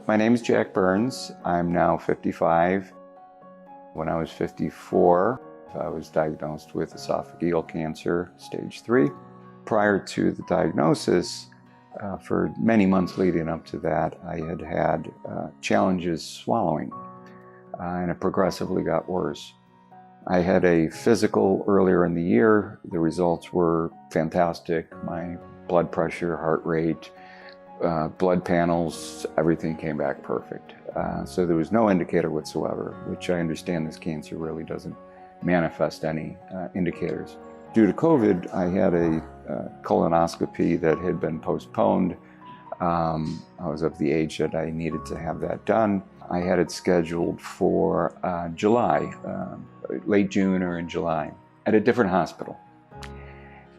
My name is Jack Burns. I'm now 55. When I was 54, I was diagnosed with esophageal cancer, stage 3. Prior to the diagnosis, for many months leading up to that, I had had challenges swallowing, and it progressively got worse. I had a physical earlier in the year. The results were fantastic. My blood pressure, heart rate, blood panels, everything came back perfect. So there was no indicator whatsoever, which I understand this cancer really doesn't manifest any indicators. Due to COVID, I had a colonoscopy that had been postponed. I was of the age that I needed to have that done. I had it scheduled for July, late June or in July, at a different hospital.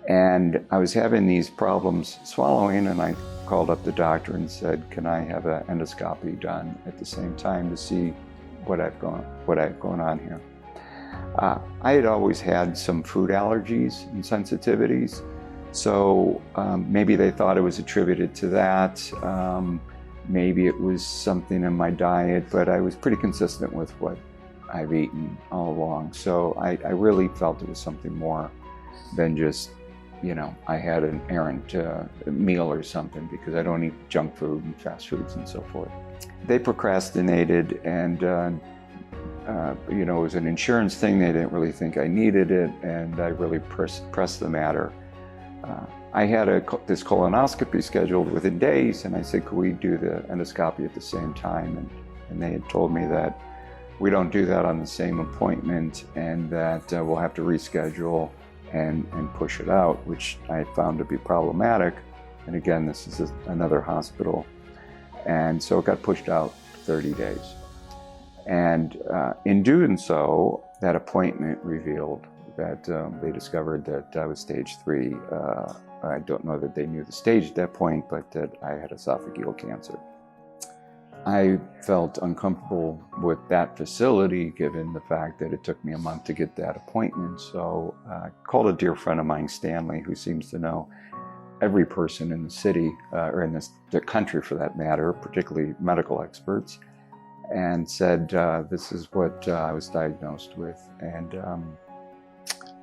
And I was having these problems swallowing, and I called up the doctor and said, can I have an endoscopy done at the same time to see what I've going on here? I had always had some food allergies and sensitivities, so maybe they thought it was attributed to that. Maybe it was something in my diet, but I was pretty consistent with what I've eaten all along. So I really felt it was something more than just, I had an errant meal or something, because I don't eat junk food and fast foods and so forth. They procrastinated, and it was an insurance thing. They didn't really think I needed it, and I really pressed the matter. I had this colonoscopy scheduled within days, and I said, could we do the endoscopy at the same time? And they had told me that we don't do that on the same appointment, and that we'll have to reschedule and push it out, which I found to be problematic. And again, this is another hospital. And so it got pushed out 30 days. And in doing so, that appointment revealed that they discovered that I was stage 3. I don't know that they knew the stage at that point, but that I had esophageal cancer. I felt uncomfortable with that facility, given the fact that it took me a month to get that appointment. So I called a dear friend of mine, Stanley, who seems to know every person in the city, or in the country for that matter, particularly medical experts, and said, this is what I was diagnosed with, and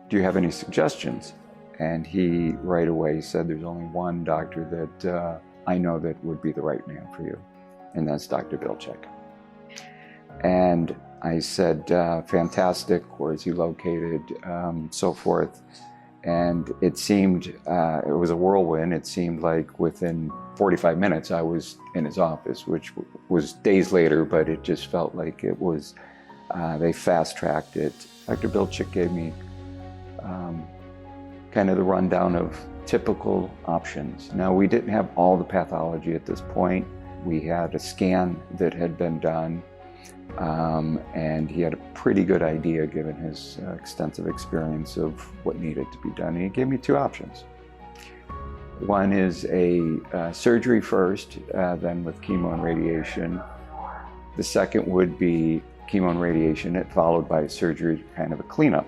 do you have any suggestions? And he right away said, there's only one doctor that I know that would be the right man for you, and that's Dr. Bilchik. And I said, fantastic, where is he located, so forth. And it seemed, it was a whirlwind. It seemed like within 45 minutes I was in his office, which was days later, but it just felt like it was, they fast-tracked it. Dr. Bilchik gave me kind of the rundown of typical options. Now, we didn't have all the pathology at this point. We had a scan that had been done, and he had a pretty good idea, given his extensive experience, of what needed to be done. And he gave me 2 options. One is a surgery first, then with chemo and radiation. The second would be chemo and radiation, followed by surgery, kind of a cleanup.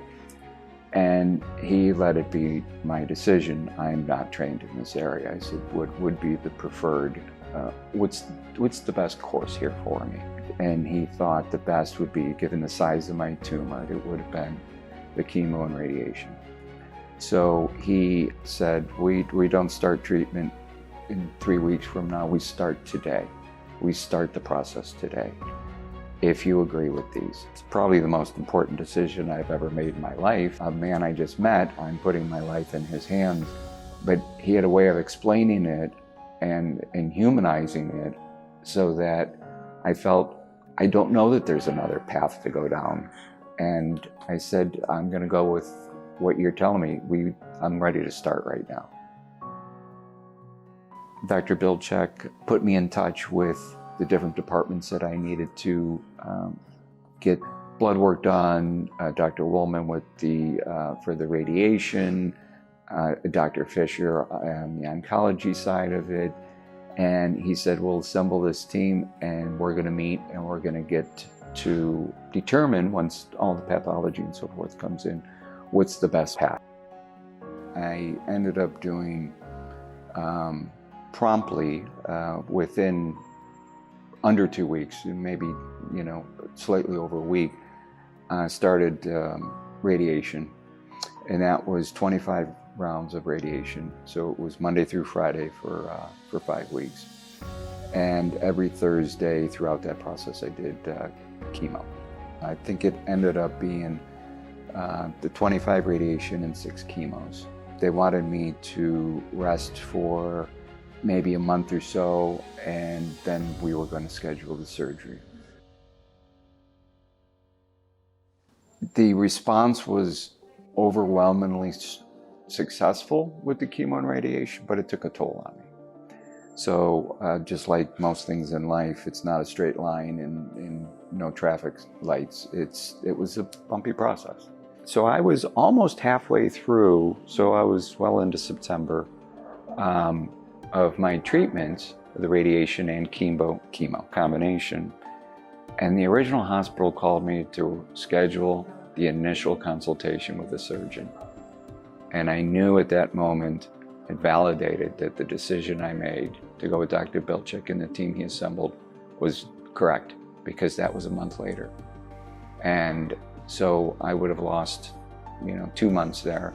And he let it be my decision. I'm not trained in this area. I said, what would be the preferred, what's the best course here for me? And he thought the best would be, given the size of my tumor, it would have been the chemo and radiation. So he said, we don't start treatment in 3 weeks from now, we start today. We start the process today, if you agree with these. It's probably the most important decision I've ever made in my life. A man I just met, I'm putting my life in his hands, but he had a way of explaining it and humanizing it, so that I felt, I don't know that there's another path to go down. And I said, I'm gonna go with what you're telling me. I'm ready to start right now. Dr. Bilchik put me in touch with the different departments that I needed to get blood work done. Dr. Wollman with for the radiation, Dr. Fischer on the oncology side of it. And he said, we'll assemble this team, and we're going to meet, and we're going to get to determine, once all the pathology and so forth comes in, what's the best path. I ended up doing promptly, within under 2 weeks, maybe, slightly over a week, started radiation. And that was 25 rounds of radiation. So it was Monday through Friday for 5 weeks. And every Thursday throughout that process, I did chemo. I think it ended up being the 25 radiation and 6 chemos. They wanted me to rest for maybe a month or so, and then we were going to schedule the surgery. The response was overwhelmingly successful with the chemo and radiation, but it took a toll on me. So just like most things in life, it's not a straight line and no traffic lights. It was a bumpy process. So I was almost halfway through, so I was well into September of my treatments, the radiation and chemo combination. And the original hospital called me to schedule the initial consultation with the surgeon. And I knew at that moment, it validated that the decision I made to go with Dr. Bilchik and the team he assembled was correct, because that was a month later. And so I would have lost, 2 months there.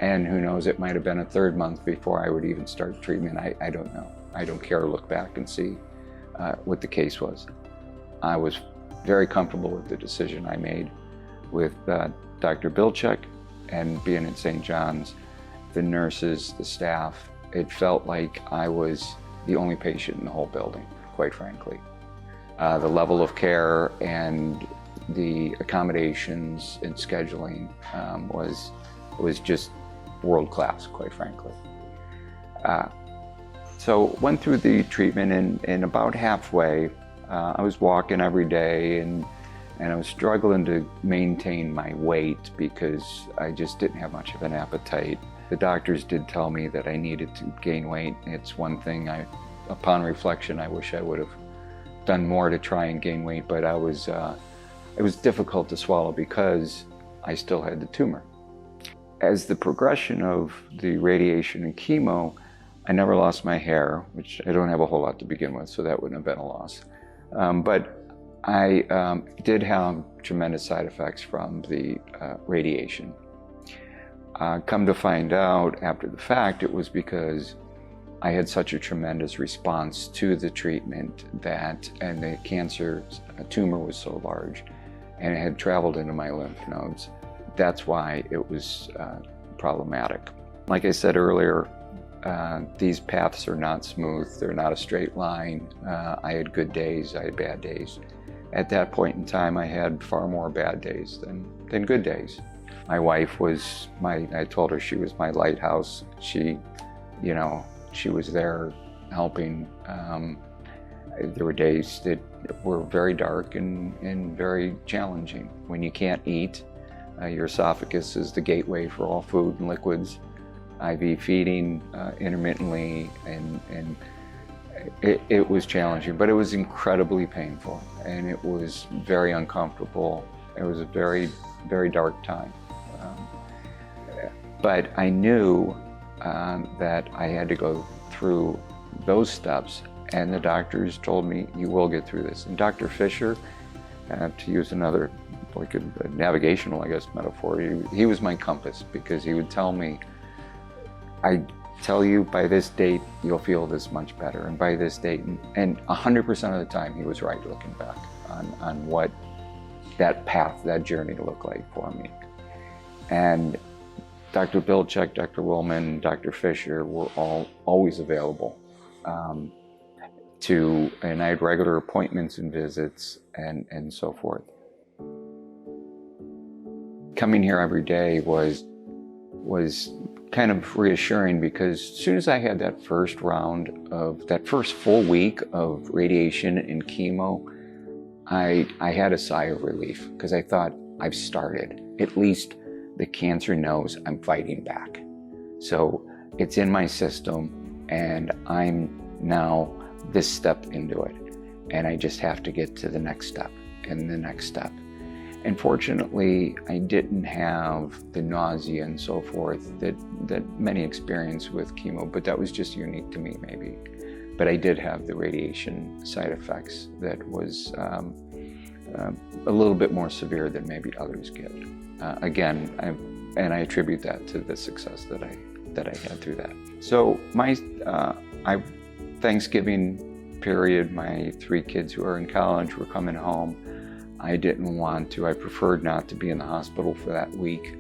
And who knows, it might have been a 3rd month before I would even start treatment. I don't know. I don't care to look back and see what the case was. I was very comfortable with the decision I made with Dr. Bilchik, and being at St. John's, the nurses, the staff, it felt like I was the only patient in the whole building, quite frankly. The level of care and the accommodations and scheduling was just world class, quite frankly. So went through the treatment, and about halfway, I was walking every day, and I was struggling to maintain my weight because I just didn't have much of an appetite. The doctors did tell me that I needed to gain weight. It's one thing upon reflection, I wish I would have done more to try and gain weight, but it was difficult to swallow because I still had the tumor. As the progression of the radiation and chemo, I never lost my hair, which I don't have a whole lot to begin with, so that wouldn't have been a loss. But I did have tremendous side effects from the radiation. Come to find out after the fact, it was because I had such a tremendous response to the treatment and the cancer tumor was so large, and it had traveled into my lymph nodes. That's why it was problematic. Like I said earlier, these paths are not smooth. They're not a straight line. I had good days, I had bad days. At that point in time, I had far more bad days than good days. My wife was I told her she was my lighthouse. She was there helping. There were days that were very dark and very challenging. When you can't eat, your esophagus is the gateway for all food and liquids. IV feeding intermittently, and it was challenging, but it was incredibly painful, and it was very uncomfortable. It was a very, very dark time. But I knew that I had to go through those steps, and the doctors told me, you will get through this. And Dr. Fischer, to use another, like a navigational, I guess, metaphor, he was my compass, because he would tell me, I tell you by this date, you'll feel this much better, and by this date, and 100% of the time he was right, looking back on what that path, that journey looked like for me. And Dr. Bilchik, Dr. Wollman, Dr. Fischer were always available and I had regular appointments and visits and so forth. Coming here every day was kind of reassuring, because as soon as I had that first full week of radiation and chemo, I had a sigh of relief, because I thought, I've started. At least the cancer knows I'm fighting back. So it's in my system, and I'm now this step into it. And I just have to get to the next step and the next step. And fortunately, I didn't have the nausea and so forth that many experience with chemo, but that was just unique to me, maybe. but I did have the radiation side effects that was a little bit more severe than maybe others get. Again, I attribute that to the success that I had through that. So my Thanksgiving period, my 3 kids who are in college were coming home. I didn't want to. I preferred not to be in the hospital for that week.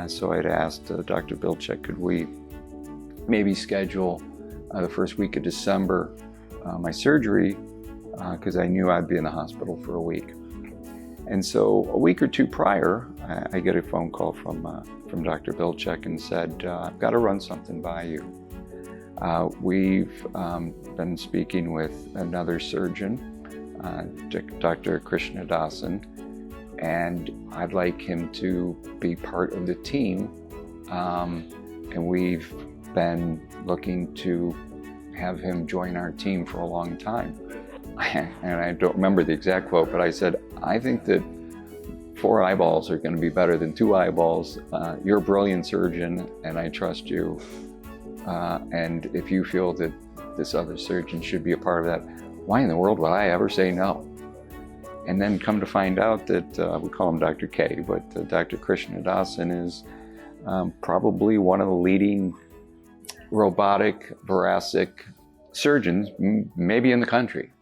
So I'd asked Dr. Bilchik, could we maybe schedule the first week of December my surgery, because I knew I'd be in the hospital for a week. And so a week or 2 prior, I get a phone call from Dr. Bilchik and said, I've got to run something by you. We've been speaking with another surgeon, Dr. Krishnadasan, and I'd like him to be part of the team. And we've been looking to have him join our team for a long time. And I don't remember the exact quote, but I said, I think that 4 eyeballs are going to be better than 2 eyeballs. You're a brilliant surgeon, and I trust you. And if you feel that this other surgeon should be a part of that, why in the world would I ever say no? And then come to find out that, we call him Dr. K, but Dr. Krishnadasan is probably one of the leading robotic, thoracic surgeons, maybe in the country.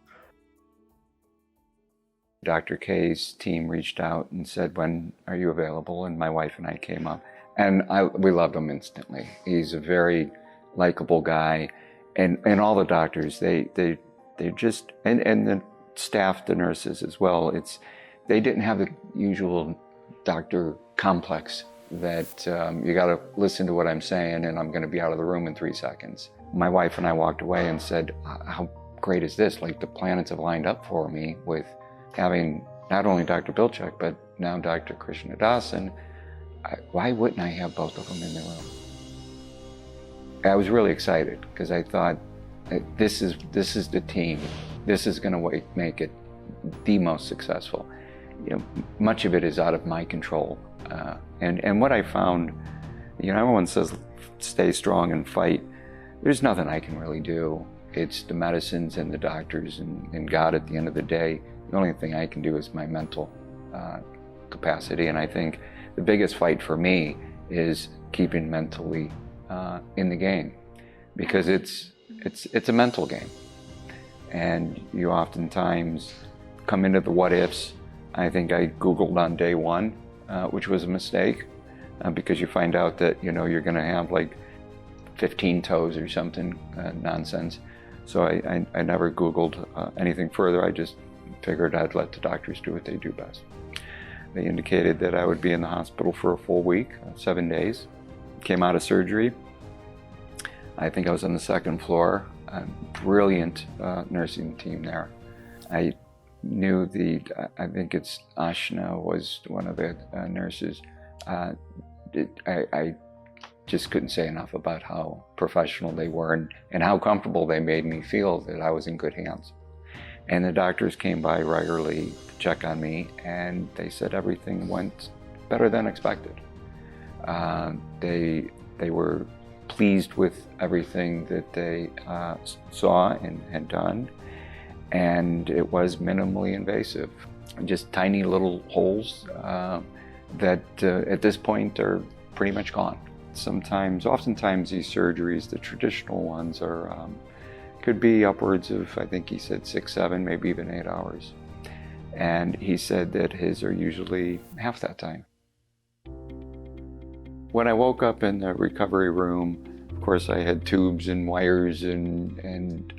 Dr. K's team reached out and said, when are you available? And my wife and I came up, and we loved him instantly. He's a very likable guy, and all the doctors, they just, and the staff, the nurses as well, they didn't have the usual doctor complex that you got to listen to what I'm saying and I'm going to be out of the room in 3 seconds. My wife and I walked away and said, how great is this? Like, the planets have lined up for me with having not only Dr. Bilchik, but now Dr. Krishnadasan. Why wouldn't I have both of them in the room? I was really excited because I thought, this is the team. This is going to make it the most successful. You know, much of it is out of my control. And what I found, everyone says, stay strong and fight. There's nothing I can really do. It's the medicines and the doctors and God at the end of the day. The only thing I can do is my mental capacity. And I think the biggest fight for me is keeping mentally in the game, because it's a mental game. And you oftentimes come into the what ifs. I think I Googled on day 1, which was a mistake, because you find out that, you're going to have like 15 toes or something, nonsense. So I never Googled anything further. I just figured I'd let the doctors do what they do best. They indicated that I would be in the hospital for a full week, 7 days. Came out of surgery. I think I was on the 2nd floor. Brilliant nursing team there. I knew I think it's Ashna was one of the nurses. I just couldn't say enough about how professional they were and how comfortable they made me feel that I was in good hands. And the doctors came by regularly to check on me, and they said everything went better than expected. They were pleased with everything that they saw and had done, and it was minimally invasive. Just tiny little holes that at this point are pretty much gone. Oftentimes these surgeries, the traditional ones, could be upwards of, I think he said 6, 7, maybe even 8 hours. And he said that his are usually half that time. When I woke up in the recovery room, of course I had tubes and wires and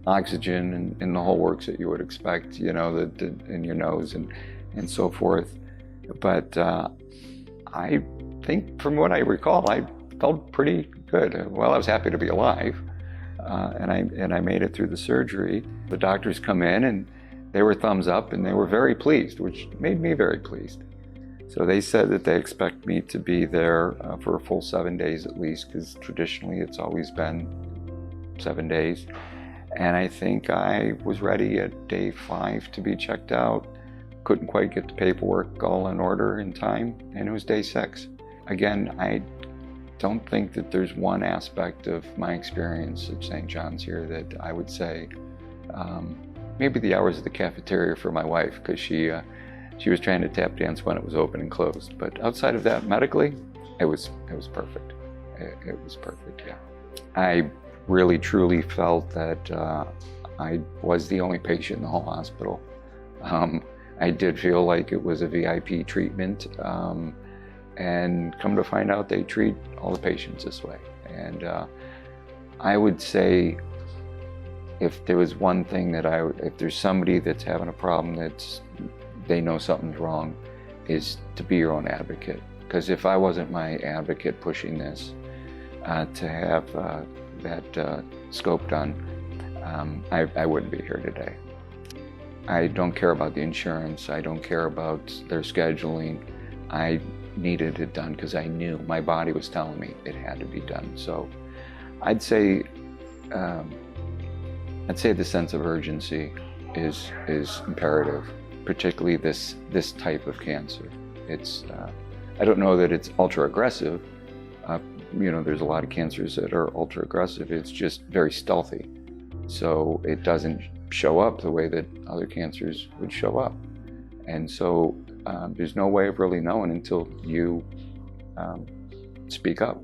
oxygen and the whole works that you would expect, in your nose and so forth. But I think from what I recall, I felt pretty good. Well, I was happy to be alive, and I made it through the surgery. The doctors come in and they were thumbs up and they were very pleased, which made me very pleased. So they said that they expect me to be there for a full 7 days at least, because traditionally it's always been 7 days. And I think I was ready at day 5 to be checked out. Couldn't quite get the paperwork all in order in time, and it was day 6. Again, I don't think that there's one aspect of my experience at St. John's here that I would say, maybe the hours of the cafeteria for my wife, because she was trying to tap dance when it was open and closed. But outside of that, medically, it was perfect. It was perfect, yeah. I really truly felt that I was the only patient in the whole hospital. I did feel like it was a VIP treatment, and come to find out they treat all the patients this way. And I would say, if there was one thing that if there's somebody that's having a problem they know something's wrong, is to be your own advocate. Because if I wasn't my advocate pushing this, to have that scope done, I wouldn't be here today. I don't care about the insurance. I don't care about their scheduling. I needed it done because I knew my body was telling me it had to be done. So I'd say the sense of urgency is imperative, particularly this type of cancer. It's I don't know that it's ultra aggressive. There's a lot of cancers that are ultra aggressive. It's just very stealthy, so it doesn't show up the way that other cancers would show up. And so there's no way of really knowing until you speak up.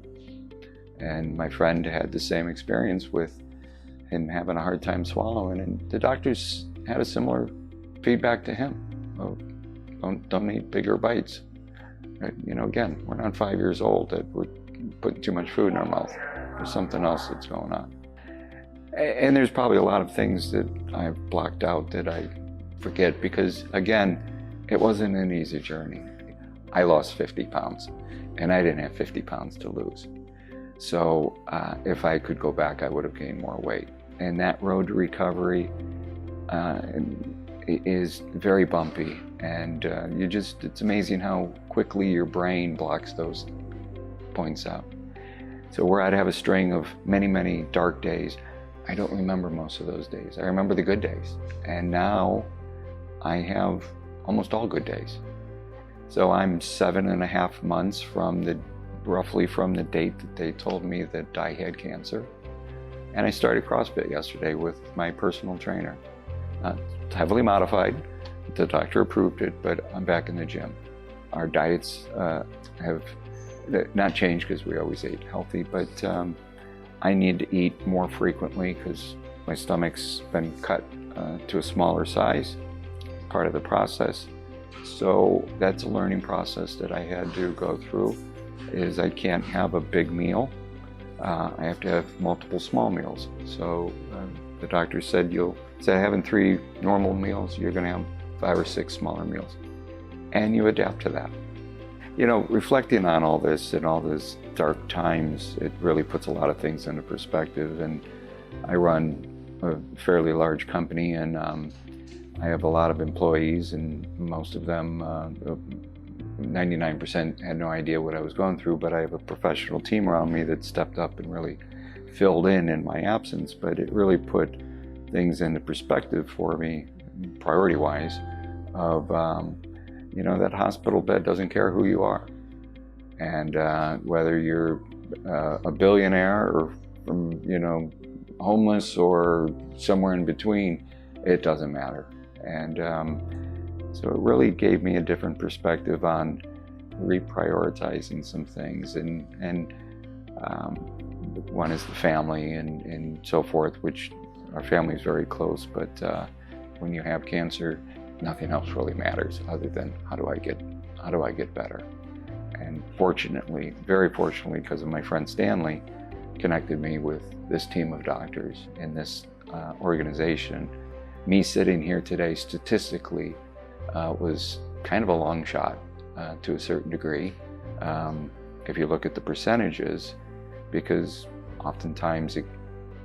And my friend had the same experience with him having a hard time swallowing, and the doctors had a similar feedback to him. Oh, don't eat bigger bites. Again, we're not 5 years old that we're putting too much food in our mouth. There's something else that's going on. And there's probably a lot of things that I've blocked out that I forget, because again, it wasn't an easy journey. I lost 50 pounds, and I didn't have 50 pounds to lose. So if I could go back, I would have gained more weight. And that road to recovery is very bumpy, and it's amazing how quickly your brain blocks those points out. So where I'd have a string of many, many dark days, I don't remember most of those days. I remember the good days. And now I have almost all good days. So I'm 7.5 months roughly from the date that they told me that I had cancer. And I started CrossFit yesterday with my personal trainer. It's heavily modified. The doctor approved it, but I'm back in the gym. Our diets have not changed because we always ate healthy, but I need to eat more frequently because my stomach's been cut to a smaller size, part of the process. So that's a learning process that I had to go through, is I can't have a big meal. I have to have multiple small meals. So the doctor said, instead of having 3 normal meals, you're going to have 5 or 6 smaller meals. And you adapt to that. Reflecting on all this and all these dark times, it really puts a lot of things into perspective. And I run a fairly large company, and I have a lot of employees, and most of them, 99% had no idea what I was going through, but I have a professional team around me that stepped up and really filled in my absence. But it really put things into perspective for me, priority-wise, of that hospital bed doesn't care who you are. And whether you're a billionaire or from, homeless or somewhere in between, it doesn't matter. And so it really gave me a different perspective on reprioritizing some things. And one is the family and so forth, which our family is very close, but when you have cancer, nothing else really matters other than how do I get better. And fortunately, very fortunately, because of my friend Stanley, connected me with this team of doctors in this organization. Me sitting here today statistically was kind of a long shot to a certain degree, if you look at the percentages, because oftentimes it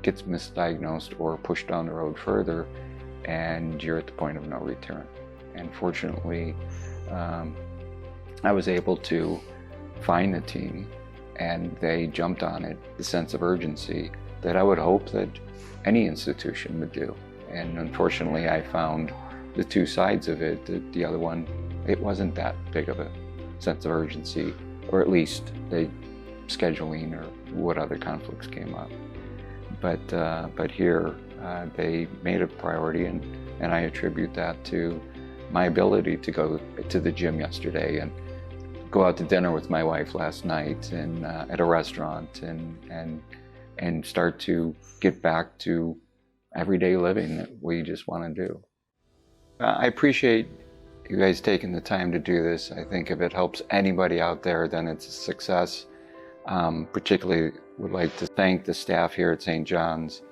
gets misdiagnosed or pushed down the road further, and you're at the point of no return. And fortunately, I was able to find the team, and they jumped on it, the sense of urgency that I would hope that any institution would do. And unfortunately, I found the two sides of it. That the other one, it wasn't that big of a sense of urgency, or at least they scheduling or what other conflicts came up. But here, they made it a priority, and I attribute that to my ability to go to the gym yesterday and go out to dinner with my wife last night and at a restaurant and start to get back to everyday living that we just want to do. I appreciate you guys taking the time to do this. I think if it helps anybody out there, then it's a success. Particularly would like to thank the staff here at St. John's.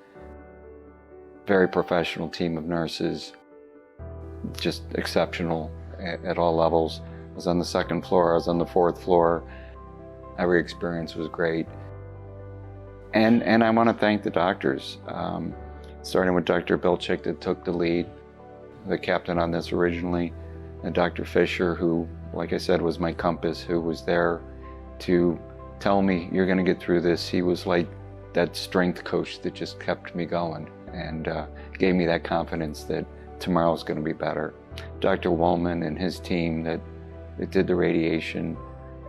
Very professional team of nurses, just exceptional at all levels. I was on the second floor, I was on the fourth floor. Every experience was great. And I want to thank the doctors, starting with Dr. Bilchik that took the lead, the captain on this originally, and Dr. Fischer, who, like I said, was my compass, who was there to tell me, you're going to get through this. He was like that strength coach that just kept me going and gave me that confidence that tomorrow's going to be better. Dr. Wollman and his team that did the radiation,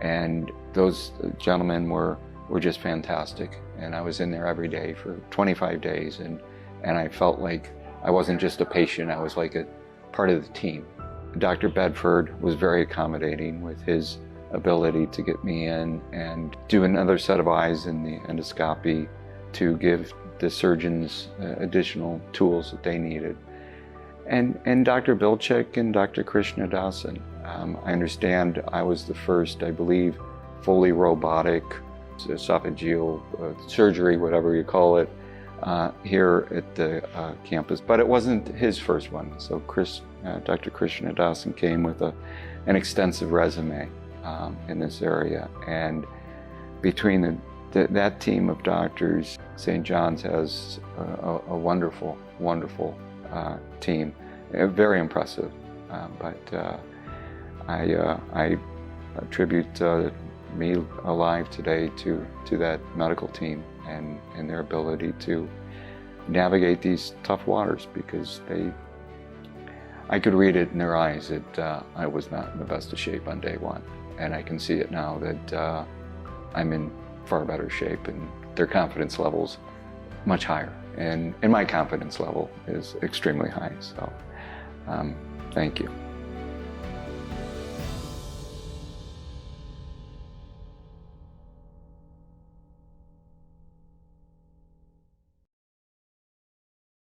and those gentlemen were just fantastic. And I was in there every day for 25 days, and I felt like I wasn't just a patient, I was like a part of the team. Dr. Bedford was very accommodating with his ability to get me in and do another set of eyes in the endoscopy to give the surgeons additional tools that they needed. And Dr. Bilchik and Dr. Krishnadasan. I understand I was the first, I believe, fully robotic esophageal surgery, whatever you call it, here at the campus. But it wasn't his first one. So Dr. Krishnadasan came with an extensive resume in this area. And between that team of doctors, St. John's has a wonderful, wonderful team. Very impressive. But I attribute me alive today to that medical team and their ability to navigate these tough waters, because I could read it in their eyes that I was not in the best of shape on day one. And I can see it now that I'm in far better shape, and their confidence level's much higher. And my confidence level is extremely high. So thank you.